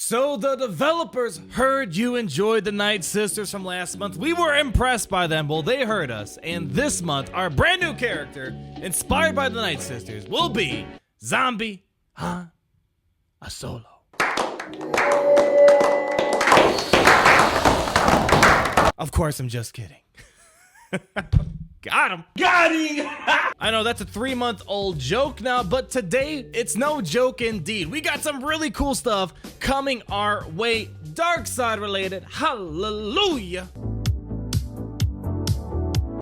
So the developers heard you enjoyed the Night Sisters from last month. We were impressed by them. Well, they heard us. And this month, our brand new character, inspired by the Night Sisters, will be Zombie Han Solo. Of course, I'm just kidding. Got him. Got him. I know that's a 3-month-old joke now, but today it's no joke indeed. We got some really cool stuff coming our way, dark side related. Hallelujah.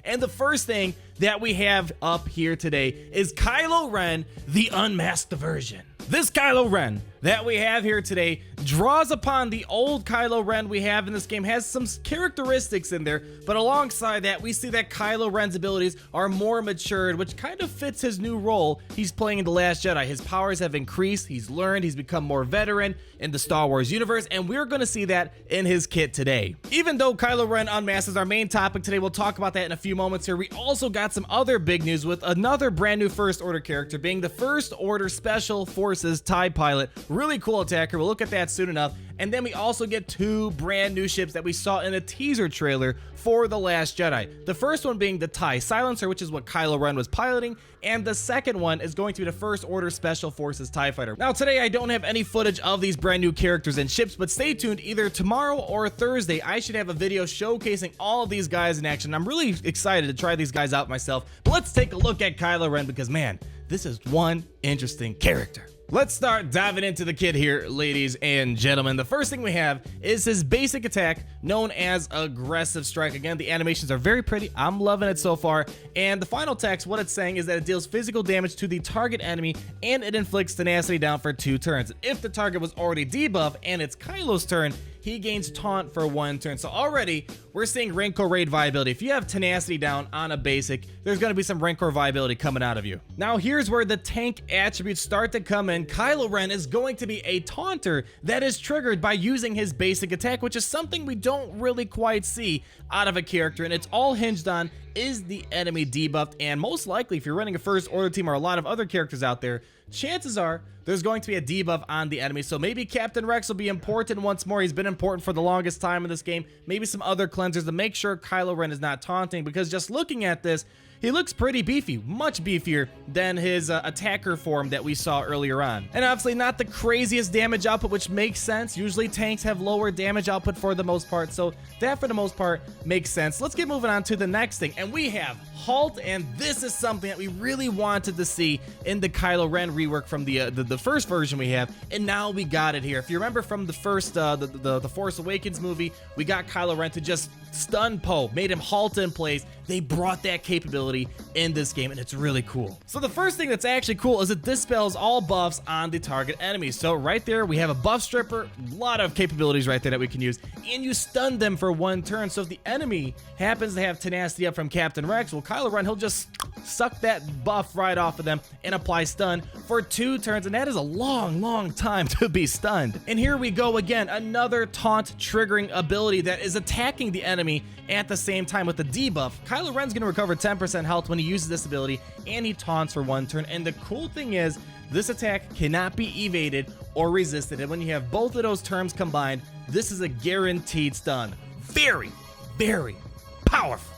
And the first thing that we have up here today is Kylo Ren the Unmasked version. This Kylo Ren that we have here today draws upon the old Kylo Ren we have in this game, has some characteristics in there, but alongside that, we see that Kylo Ren's abilities are more matured, which kind of fits his new role he's playing in The Last Jedi. His powers have increased, he's learned, he's become more veteran in the Star Wars universe, and we're going to see that in his kit today. Even though Kylo Ren Unmasked is our main topic today, we'll talk about that in a few moments here. We also got some other big news with another brand new First Order character being the First Order Special Forces TIE Pilot. Really cool attacker. We'll look at that soon enough. And then we also get 2 brand new ships that we saw in a teaser trailer for The Last Jedi. The first one being the TIE Silencer, which is what Kylo Ren was piloting, and the second one is going to be the First Order Special Forces TIE Fighter. Now today I don't have any footage of these brand new characters and ships, but stay tuned. Either tomorrow or Thursday I should have a video showcasing all of these guys in action. I'm really excited to try these guys out myself, but let's take a look at Kylo Ren because man, this is one interesting character. Let's start diving into the kit here, ladies and gentlemen. The first thing we have is his basic attack known as Aggressive Strike. Again, the animations are very pretty. I'm loving it so far. And the final text, what it's saying is that it deals physical damage to the target enemy and it inflicts tenacity down for 2 turns. If the target was already debuffed and it's Kylo's turn, he gains taunt for 1 turn. So already we're seeing Rancor Raid viability. If you have tenacity down on a basic, there's going to be some Rancor viability coming out of you. Now here's where the tank attributes start to come in. Kylo Ren is going to be a taunter that is triggered by using his basic attack, which is something we don't really quite see out of a character, and it's all hinged on is the enemy debuffed. And most likely if you're running a First Order team or a lot of other characters out there, chances are there's going to be a debuff on the enemy. So maybe Captain Rex will be important once more. He's been important for the longest time in this game. Maybe some other cleansers to make sure Kylo Ren is not taunting, because just looking at this, he looks pretty beefy, much beefier than his attacker form that we saw earlier on. And obviously not the craziest damage output, which makes sense. Usually tanks have lower damage output for the most part, so that for the most part makes sense. Let's get moving on to the next thing, and we have Halt, and this is something that we really wanted to see in the Kylo Ren rework from the first version we have, and now we got it here. If you remember from the first the Force Awakens movie, we got Kylo Ren to just stun Poe, made him halt in place. They brought that capability in this game, and it's really cool. So the first thing that's actually cool is it dispels all buffs on the target enemies. So right there, we have a buff stripper, a lot of capabilities right there that we can use, and you stun them for 1 turn. So if the enemy happens to have tenacity up from Captain Rex, well, Kylo Ren, he'll just suck that buff right off of them and apply stun for 2 turns, and that is a long time to be stunned. And here we go again, another taunt triggering ability that is attacking the enemy at the same time with the debuff. Kylo Ren's gonna recover 10% health when he uses this ability, and he taunts for 1 turn. And the cool thing is, this attack cannot be evaded or resisted, and when you have both of those terms combined, this is a guaranteed stun. Very powerful.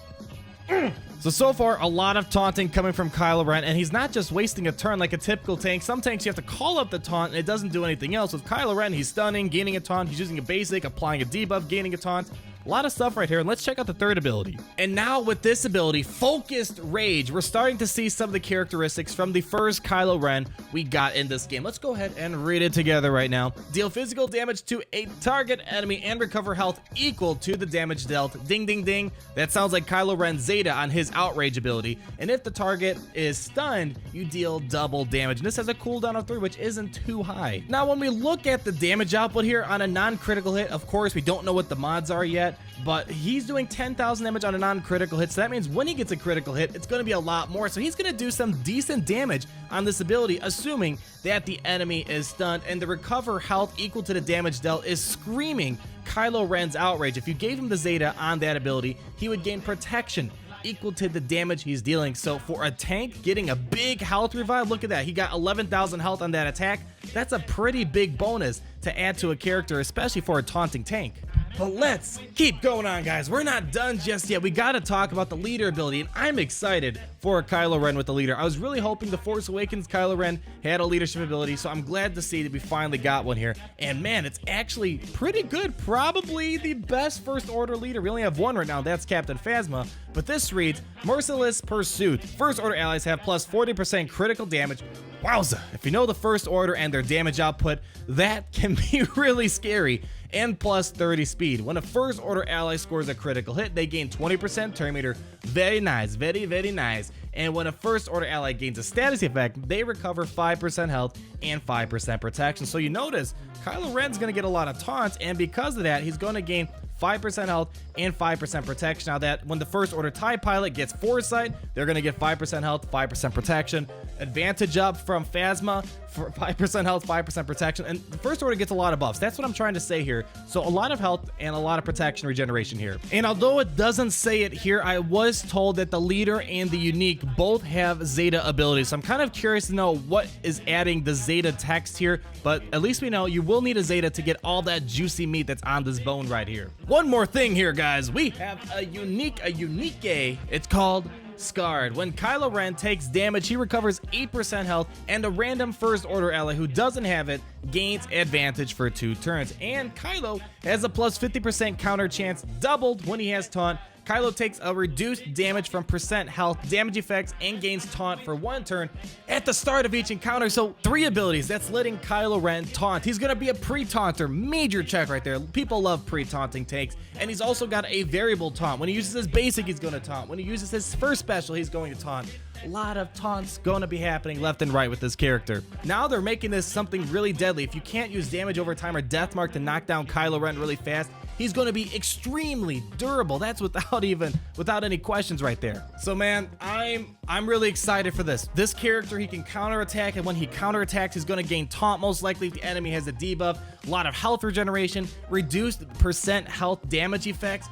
So far, a lot of taunting coming from Kylo Ren, and he's not just wasting a turn like a typical tank. Some tanks you have to call up the taunt and it doesn't do anything else. With Kylo Ren, he's stunning, gaining a taunt, he's using a basic, applying a debuff, gaining a taunt. A lot of stuff right here, and let's check out the third ability. And now with this ability, Focused Rage, we're starting to see some of the characteristics from the first Kylo Ren we got in this game. Let's go ahead and read it together right now. Deal physical damage to a target enemy and recover health equal to the damage dealt. Ding, ding, ding. That sounds like Kylo Ren Zeta on his Outrage ability. And if the target is stunned, you deal double damage. And this has a cooldown of 3, which isn't too high. Now, when we look at the damage output here on a non-critical hit, of course, we don't know what the mods are yet, but he's doing 10,000 damage on a non-critical hit, so that means when he gets a critical hit, it's going to be a lot more. So he's going to do some decent damage on this ability, assuming that the enemy is stunned, and the recover health equal to the damage dealt is screaming Kylo Ren's Outrage. If you gave him the Zeta on that ability, he would gain protection equal to the damage he's dealing. So for a tank getting a big health revive, look at that. He got 11,000 health on that attack. That's a pretty big bonus to add to a character, especially for a taunting tank. But let's keep going on, guys. We're not done just yet. We gotta talk about the leader ability, and I'm excited for Kylo Ren with the leader. I was really hoping the Force Awakens Kylo Ren had a leadership ability, so I'm glad to see that we finally got one here. And man, it's actually pretty good. Probably the best First Order leader. We only have one right now, that's Captain Phasma. But this reads, Merciless Pursuit. First Order allies have plus 40% critical damage. Wowza, if you know the First Order and their damage output, that can be really scary. And plus 30 speed. When a First Order ally scores a critical hit, they gain 20% turn meter. Very nice, very, very nice. And when a First Order ally gains a status effect, they recover 5% health and 5% protection. So you notice, Kylo Ren's gonna get a lot of taunts, and because of that, he's gonna gain 5% health and 5% protection. Now that when the First Order TIE pilot gets Foresight, they're going to get 5% health, 5% protection. Advantage up from Phasma for 5% health, 5% protection. And the First Order gets a lot of buffs. That's what I'm trying to say here. So a lot of health and a lot of protection regeneration here. And although it doesn't say it here, I was told that the leader and the unique both have Zeta abilities. So I'm kind of curious to know what is adding the Zeta text here. But at least we know you will need a Zeta to get all that juicy meat that's on this bone right here. One more thing here, guys. We have a unique. It's called Scarred. When Kylo Ren takes damage, he recovers 8% health, and a random First Order ally who doesn't have it gains advantage for 2 turns. And Kylo has a plus 50% counter chance doubled when he has taunt. Kylo takes a reduced damage from percent health, damage effects, and gains taunt for 1 turn at the start of each encounter. So 3 abilities. That's letting Kylo Ren taunt. He's going to be a pre-taunter. Major check right there. People love pre-taunting tanks. And he's also got a variable taunt. When he uses his basic, he's going to taunt. When he uses his first special, he's going to taunt. A lot of taunts going to be happening left and right with this character. Now they're making this something really deadly. If you can't use damage over time or death mark to knock down Kylo Ren really fast, he's going to be extremely durable. That's without any questions right there. So man, I'm really excited for this. This character, he can counterattack, and when he counterattacks, he's going to gain taunt most likely if the enemy has a debuff. A lot of health regeneration, reduced percent health damage effects.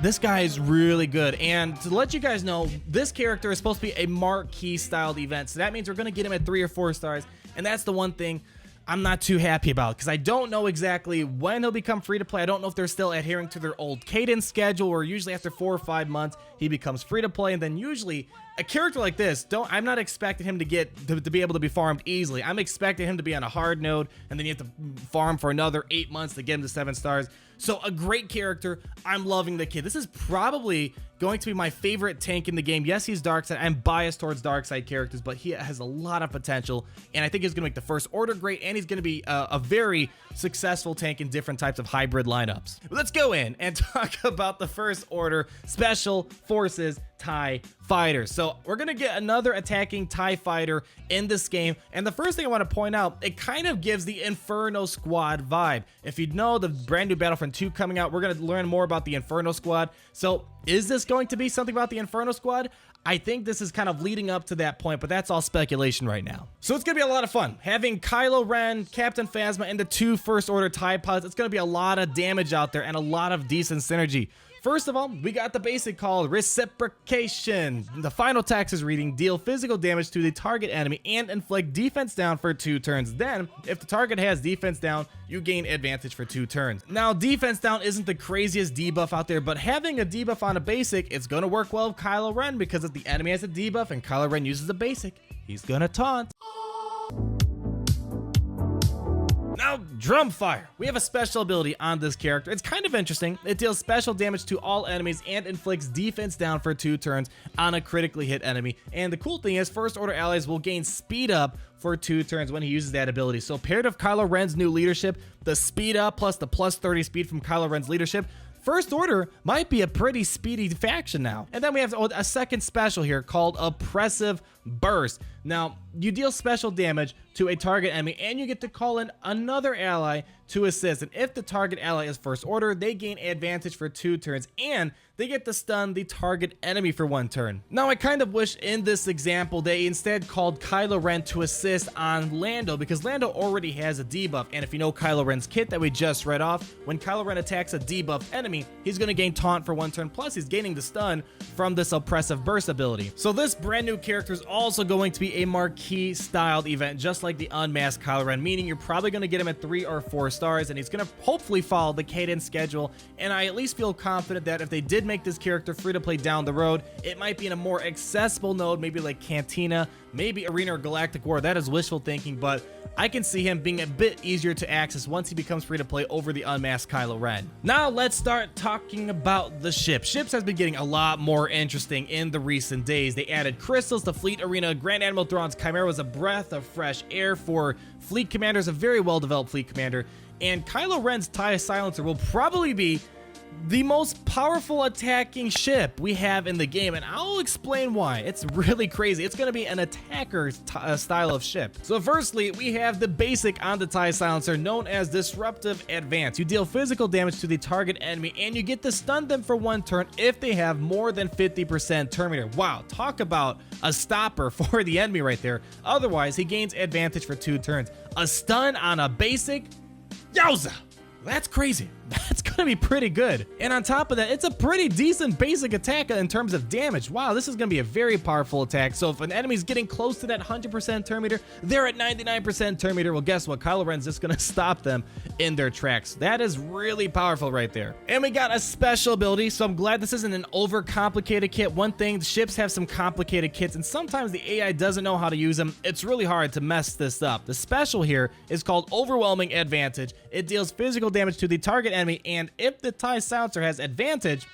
This guy is really good, and to let you guys know, this character is supposed to be a marquee styled event, so that means we're going to get him at 3 or 4 stars, and that's the one thing I'm not too happy about, because I don't know exactly when he'll become free to play. I don't know if they're still adhering to their old cadence schedule, where usually after 4 or 5 months he becomes free to play, and then usually a character like this, I'm not expecting him to be able to be farmed easily. I'm expecting him to be on a hard node, and then you have to farm for another 8 months to get him to 7 stars. So a great character. I'm loving the kid. This is probably going to be my favorite tank in the game. Yes, he's dark side. I'm biased towards dark side characters, but he has a lot of potential, and I think he's going to make the First Order great, and he's going to be a very successful tank in different types of hybrid lineups. Let's go in and talk about the First Order Special Forces TIE Fighter. So we're gonna get another attacking TIE Fighter in this game, and the first thing I want to point out, it kind of gives the Inferno Squad vibe. If you know the brand new Battlefront 2 coming out, we're gonna learn more about the Inferno Squad. So is this going to be something about the Inferno Squad? I think this is kind of leading up to that point, but that's all speculation right now. So it's gonna be a lot of fun having Kylo Ren, Captain Phasma, and the 2 First Order TIE Pods. It's gonna be a lot of damage out there and a lot of decent synergy. First of all, we got the basic called Reciprocation. The final tax is reading, deal physical damage to the target enemy and inflict defense down for 2 turns. Then, if the target has defense down, you gain advantage for 2 turns. Now, defense down isn't the craziest debuff out there, but having a debuff on a basic, it's gonna work well with Kylo Ren, because if the enemy has a debuff and Kylo Ren uses a basic, he's gonna taunt. Now, Drumfire. We have a special ability on this character. It's kind of interesting. It deals special damage to all enemies and inflicts defense down for 2 turns on a critically hit enemy. And the cool thing is, First Order allies will gain speed up for 2 turns when he uses that ability. So paired with Kylo Ren's new leadership, the speed up plus the plus 30 speed from Kylo Ren's leadership, First Order might be a pretty speedy faction now. And then we have a second special here called Oppressive Burst. Now, you deal special damage to a target enemy, and you get to call in another ally to assist. And if the target ally is first order, they gain advantage for 2 turns, and they get to stun the target enemy for 1 turn. Now, I kind of wish in this example they instead called Kylo Ren to assist on Lando, because Lando already has a debuff. And if you know Kylo Ren's kit that we just read off, when Kylo Ren attacks a debuffed enemy, he's going to gain taunt for 1 turn, plus he's gaining the stun from this Oppressive Burst ability. So this brand new character is also going to be a marquee styled event, just like the Unmasked Kylo Ren, meaning you're probably going to get him at 3 or 4 stars, and he's going to hopefully follow the cadence schedule. And I at least feel confident that if they did make this character free to play down the road, it might be in a more accessible node, maybe like Cantina, maybe Arena or Galactic War. That is wishful thinking, but I can see him being a bit easier to access once he becomes free to play over the Unmasked Kylo Ren. Now let's start talking about the ship. Ships has been getting a lot more interesting in the recent days. They added crystals to Fleet Arena. Grand Admiral Thrawn's Chimera was a breath of fresh air for fleet commanders, a very well developed fleet commander. And Kylo Ren's TIE Silencer will probably be the most powerful attacking ship we have in the game, and I'll explain why. It's really crazy. It's going to be an attacker style of ship. So firstly, we have the basic on the TIE Silencer known as Disruptive Advance. You deal physical damage to the target enemy, and you get to stun them for 1 turn if they have more than 50% turn meter. Wow, talk about a stopper for the enemy right there. Otherwise, he gains advantage for 2 turns. A stun on a basic? Yowza! That's crazy. That's going to be pretty good. And on top of that, it's a pretty decent basic attack in terms of damage. Wow, this is going to be a very powerful attack. So if an enemy's getting close to that 100% turn meter, they're at 99% turn meter. Well, guess what? Kylo Ren's just going to stop them in their tracks. That is really powerful right there. And we got a special ability, so I'm glad this isn't an overcomplicated kit. One thing, ships have some complicated kits, and sometimes the AI doesn't know how to use them. It's really hard to mess this up. The special here is called Overwhelming Advantage. It deals physical damage to the target enemy, and if the TIE Silencer has advantage,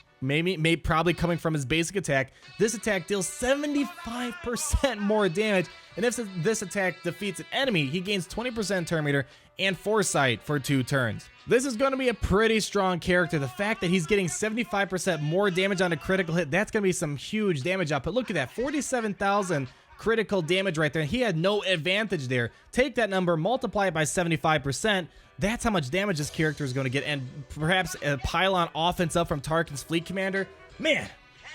probably coming from his basic attack, this attack deals 75% more damage, and if this attack defeats an enemy, he gains 20% turn meter and foresight for 2 turns. This is going to be a pretty strong character. The fact that he's getting 75% more damage on a critical hit, that's going to be some huge damage output. Look at that, 47,000 critical damage right there. He had no advantage there. Take that number, multiply it by 75%. That's how much damage this character is going to get, and perhaps a pylon offense up from Tarkin's fleet commander. Man,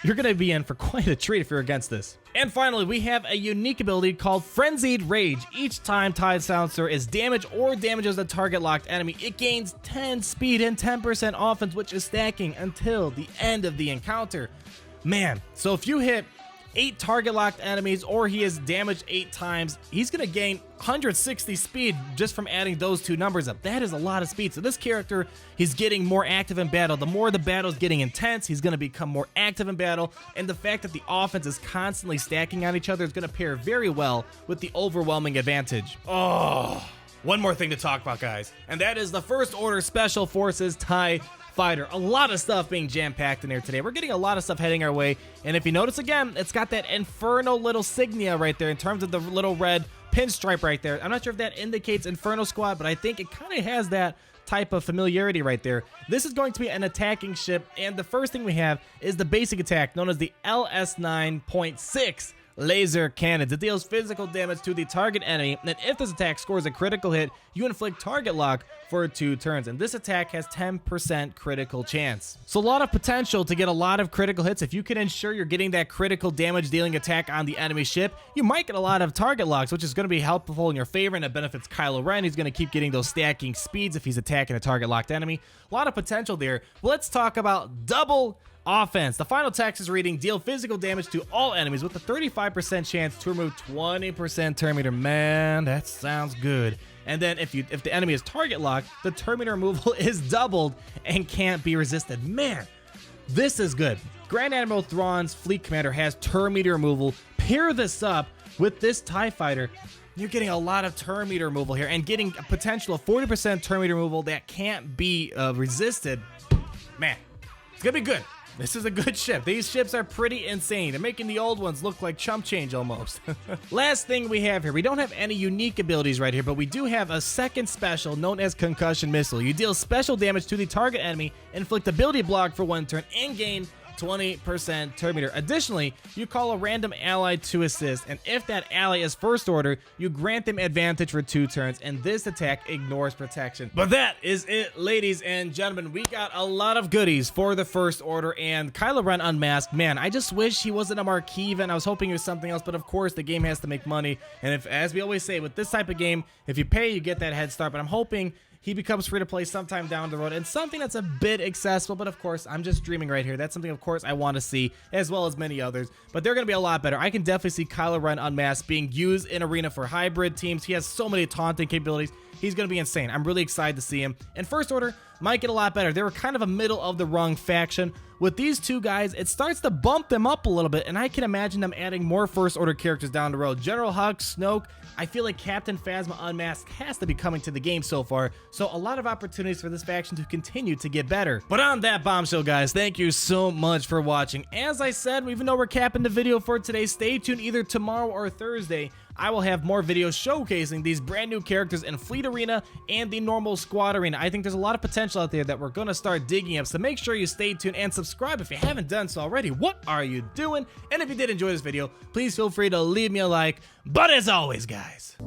you're going to be in for quite a treat if you're against this. And finally, we have a unique ability called Frenzied Rage. Each time TIE Silencer is damaged or damages a target locked enemy, it gains 10 speed and 10% offense, which is stacking until the end of the encounter. Man, so if you hit 8 target locked enemies or he is damaged 8 times, he's going to gain 160 speed just from adding those 2 numbers up. That is a lot of speed. So this character, he's getting more active in battle. The more the battle is getting intense, he's going to become more active in battle, and the fact that the offense is constantly stacking on each other is going to pair very well with the overwhelming advantage. Oh, one more thing to talk about, guys, and that is the First Order Special Forces TIE Fighter. A lot of stuff being jam-packed in there today. We're getting a lot of stuff heading our way, and if you notice again, it's got that Inferno little signia right there in terms of the little red pinstripe right there. I'm not sure if that indicates Inferno Squad, but I think it kind of has that type of familiarity right there. This is going to be an attacking ship, and the first thing we have is the basic attack known as the LS9.6 laser cannons. It deals physical damage to the target enemy, and if this attack scores a critical hit, you inflict target lock for 2 turns, and this attack has 10% critical chance. So a lot of potential to get a lot of critical hits. If you can ensure you're getting that critical damage dealing attack on the enemy ship, you might get a lot of target locks, which is going to be helpful in your favor, and it benefits Kylo Ren. He's going to keep getting those stacking speeds if he's attacking a target locked enemy. A lot of potential there. Let's talk about double offense. The final Texas reading, deal physical damage to all enemies with a 35% chance to remove 20% turn meter. Man, that sounds good. And then if the enemy is target locked, the turn meter removal is doubled and can't be resisted. Man, this is good. Grand Admiral Thrawn's fleet commander has turn meter removal. Pair this up with this TIE fighter, you're getting a lot of turn meter removal here and getting a potential of 40% turn meter removal that can't be resisted. Man, it's gonna be good. This is a good ship. These ships are pretty insane. They're making the old ones look like chump change almost. Last thing we have here, we don't have any unique abilities right here, but we do have a second special known as Concussion Missile. You deal special damage to the target enemy, inflict ability block for 1 turn, and gain 20% turn meter. Additionally, you call a random ally to assist, and if that ally is first order, you grant them advantage for 2 turns, and this attack ignores protection. But that is it, ladies and gentlemen. We got a lot of goodies for the first order, and Kylo Ren Unmasked, man, I just wish he wasn't a marquee event. I was hoping it was something else, but of course the game has to make money, and if, as we always say, with this type of game, if you pay, you get that head start. But I'm hoping he becomes free to play sometime down the road, and something that's a bit accessible. But of course, I'm just dreaming right here. That's something, of course, I want to see, as well as many others. But they're going to be a lot better. I can definitely see Kylo Ren Unmasked being used in Arena for hybrid teams. He has so many taunting capabilities. He's going to be insane. I'm really excited to see him. And First Order might get a lot better. They were kind of a middle of the rung faction. With these two guys, it starts to bump them up a little bit, and I can imagine them adding more First Order characters down the road. General Hux, Snoke, I feel like Captain Phasma Unmasked has to be coming to the game so far, so a lot of opportunities for this faction to continue to get better. But on that bombshell, guys, thank you so much for watching. As I said, even though we're capping the video for today, stay tuned either tomorrow or Thursday. I will have more videos showcasing these brand new characters in Fleet Arena and the normal squad arena. I think there's a lot of potential out there that we're going to start digging up, so make sure you stay tuned and subscribe if you haven't done so already. What are you doing? And if you did enjoy this video, please feel free to leave me a like. But as always, guys,